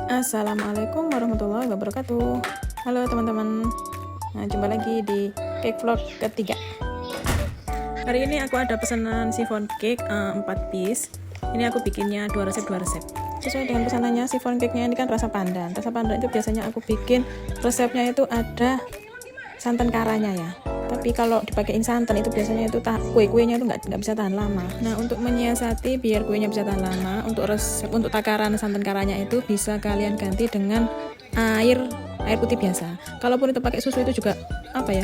Assalamualaikum warahmatullahi wabarakatuh. Halo teman-teman. Nah, jumpa lagi di cake vlog ketiga. Hari ini aku ada pesanan chiffon cake 4 piece. Ini aku bikinnya 2 resep. Sesuai dengan pesanannya, chiffon cake-nya ini kan rasa pandan. Rasa pandan itu biasanya aku bikin resepnya itu ada santan karanya ya. Tapi kalau dipakein santan itu biasanya itu kue-kuenya itu nggak bisa tahan lama. Nah, untuk menyiasati biar kuenya bisa tahan lama, untuk resep untuk takaran santan karanya itu bisa kalian ganti dengan air putih biasa. Kalaupun itu pakai susu itu juga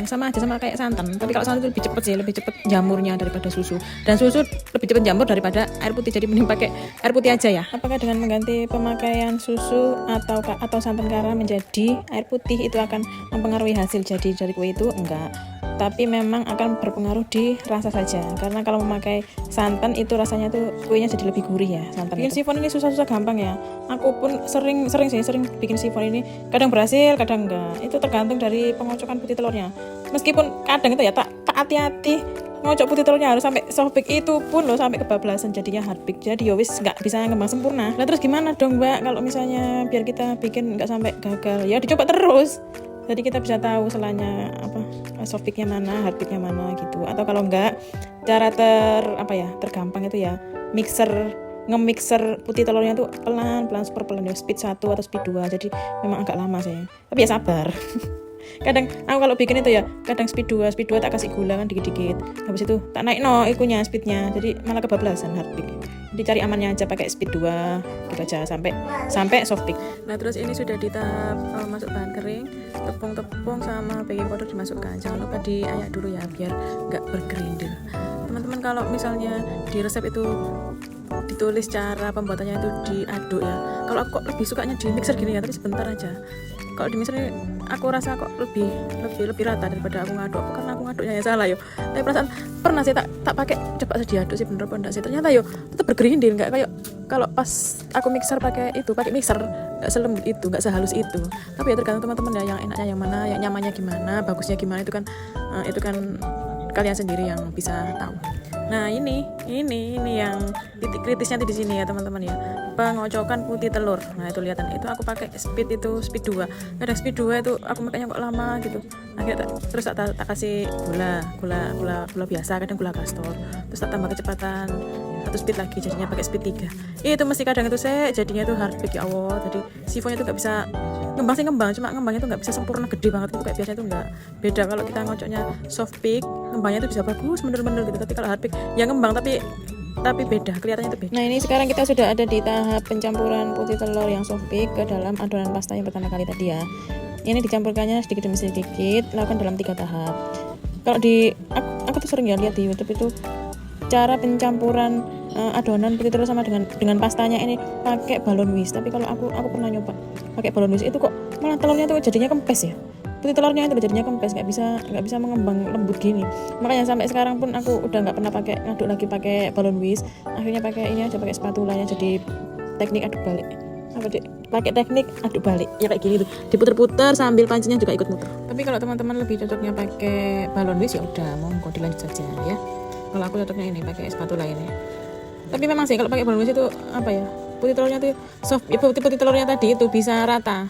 sama aja sama kayak santan. Tapi kalau santan itu lebih cepet jamurnya daripada susu. Dan susu lebih cepet jamur daripada air putih. Jadi mending pakai air putih aja ya. Apakah dengan mengganti pemakaian susu atau santan kara menjadi air putih itu akan mempengaruhi hasil jadi dari kue itu? Enggak. Tapi memang akan berpengaruh di rasa saja, karena kalau memakai santan itu rasanya tuh kuenya jadi lebih gurih ya santan. Bikin chiffon ini susah gampang ya. Aku pun sering bikin chiffon ini, kadang berhasil kadang enggak, itu tergantung dari pengocokan putih telurnya. Meskipun kadang itu ya tak hati-hati ngocok putih telurnya harus sampai soft bake, itu pun loh sampai kebablasan jadinya hard bake, jadi yowis nggak bisa ngembang sempurna. Nah terus gimana dong mbak kalau misalnya biar kita bikin nggak sampai gagal? Ya dicoba terus, jadi kita bisa tahu selanya soft bake-nya mana, hard bake-nya mana gitu. Atau kalau enggak, cara tergampang itu ya nge-mixer putih telurnya tuh pelan super pelan ya, speed 1 atau speed 2. Jadi memang agak lama saya, tapi ya sabar. Kadang aku kalau bikin itu ya, kadang speed 2 tak kasih gula kan dikit-dikit, habis itu tak naik ikunya speednya, jadi malah kebablasan hard bake. Jadi cari amannya aja, pakai speed 2 gitu aja sampai soft bake. Nah terus ini sudah di tahap masuk bahan kering, tepung sama baking powder dimasukkan. Jangan lupa diayak dulu ya biar nggak bergerindil. Teman-teman kalau misalnya di resep itu ditulis cara pembuatannya itu diaduk ya. Kalau aku kok lebih sukanya di mixer gini ya, tapi sebentar aja. Kalau di mixer ini aku rasa kok lebih rata daripada aku ngaduk. Karena aku ngaduknya ya salah yo. Tapi perasaan pernah sih tak pakai coba diaduk sih bener apa enggak sih. Ternyata yo tetap bergerindil, enggak kayak kalau pas aku pakai mixer enggak selembut itu, enggak sehalus itu. Tapi ya tergantung teman-teman ya, yang enaknya yang mana, yang nyamannya gimana, bagusnya gimana, itu kan kalian sendiri yang bisa tahu. Nah ini yang titik kritisnya di sini ya teman-teman ya, pengocokan putih telur. Nah itu kelihatan, itu aku pakai speed 2. Kadang speed 2 itu aku makanya kok lama gitu. Akhirnya terus tak kasih gula biasa, kadang gula kastor. Terus tak tambah kecepatan 1 speed lagi, jadinya pakai speed 3. Itu mesti kadang itu jadinya itu hard bake ya Allah. Jadi chiffonnya itu nggak bisa ngembang, cuma ngembangnya itu nggak bisa sempurna gede banget gitu kayak biasanya itu nggak. Beda kalau kita ngocoknya soft bake, ngembangnya itu bisa bagus bener-bener gitu. Tapi kalau hard bake ya ngembang tapi beda, kelihatannya itu beda. Nah ini sekarang kita sudah ada di tahap pencampuran putih telur yang soft bake ke dalam adonan pasta yang pertama kali tadi ya. Ini dicampurkannya sedikit demi sedikit, lakukan dalam 3 tahap. Kalau aku tuh sering ya lihat di YouTube itu cara pencampuran adonan putih telur sama dengan pastanya ini pakai balon whisk. Tapi kalau aku pernah nyoba pakai balon whisk itu kok malah telurnya tuh jadinya kempes ya. Putih telurnya itu jadinya kempes, nggak bisa mengembang lembut gini. Makanya sampai sekarang pun aku udah nggak pernah pakai ngaduk lagi pakai balon whisk. Akhirnya pakai ini aja, pakai spatulanya, jadi teknik aduk balik. Pakai teknik aduk balik ya kayak gini tuh, diputer-puter sambil pancinya juga ikut muter. Tapi kalau teman-teman lebih cocoknya pakai balon whisk ya udah monggo dilanjut saja ya. Kalau aku cocoknya ini pakai spatula ini. Tapi memang sih kalau pakai balon whisk itu putih telurnya tuh soft, putih telurnya tadi itu bisa rata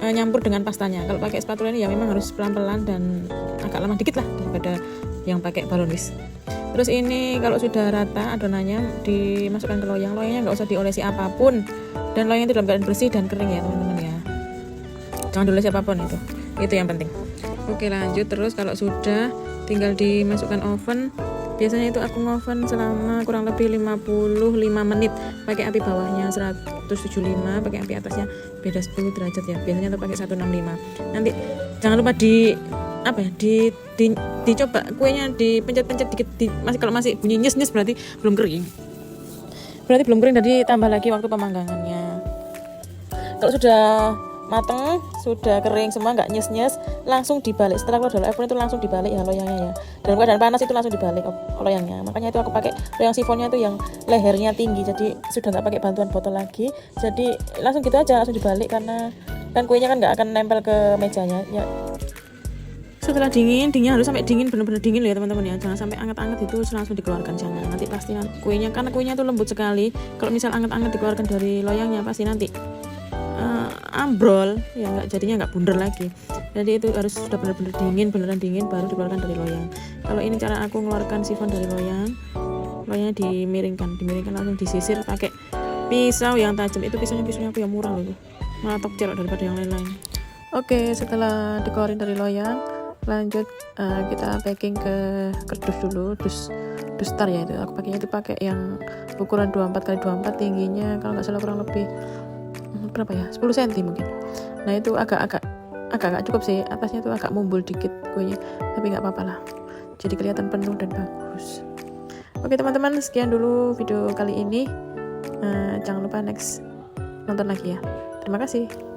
nyampur dengan pastanya. Kalau pakai spatula ini ya memang harus pelan-pelan dan agak lama dikit lah daripada yang pakai balon whisk. Terus ini kalau sudah rata adonannya dimasukkan ke loyangnya nggak usah diolesi apapun, dan loyangnya itu dalam keadaan bersih dan kering ya teman-teman ya. Jangan diolesi apapun, itu yang penting. Oke lanjut, terus kalau sudah tinggal dimasukkan oven. Biasanya itu aku ngoven selama kurang lebih 55 menit, pakai api bawahnya 175, pakai api atasnya beda 10 derajat ya. Biasanya tuh pakai 165. Nanti jangan lupa dicoba kuenya, dipencet-pencet dikit, kalau masih bunyi nyes berarti belum kering. Jadi tambah lagi waktu pemanggangannya. Kalau sudah mateng, sudah kering semua, nggak nyes langsung dibalik. Setelah keluar dari oven itu langsung dibalik ya loyangnya ya. Dalam keadaan panas itu langsung dibalik loyangnya. Makanya itu aku pakai loyang chiffonnya itu yang lehernya tinggi, jadi sudah nggak pakai bantuan botol lagi. Jadi langsung gitu aja, langsung dibalik, karena kan kuenya kan nggak akan nempel ke mejanya ya. Setelah dinginnya harus sampai benar-benar dingin loh ya teman-teman ya. Jangan sampai anget-anget itu langsung dikeluarkan, jangan. Nanti pasti kuenya, karena kuenya tuh lembut sekali. Kalau misal anget-anget dikeluarkan dari loyangnya pasti nanti ambrol ya, jadinya nggak bundar lagi. Jadi itu harus sudah benar-benar dingin, beneran dingin baru dikeluarkan dari loyang. Kalau ini cara aku mengeluarkan sifon dari loyangnya dimiringkan langsung disisir pakai pisau yang tajam. Itu pisaunya aku yang murah loh, malah tok cerok daripada yang lain-lain. Oke, setelah dikeluarin dari loyang, lanjut kita packing ke kerdus dulu, dus tar ya itu. Aku pakainya itu pakai yang ukuran 24x24, tingginya kalau nggak salah kurang lebih berapa ya, 10 cm mungkin. Nah itu agak cukup sih, atasnya tuh agak mumbul dikit kuenya, tapi nggak apa-apa lah, jadi kelihatan penuh dan bagus. Oke teman-teman, sekian dulu video kali ini. Jangan lupa next nonton lagi ya. Terima kasih.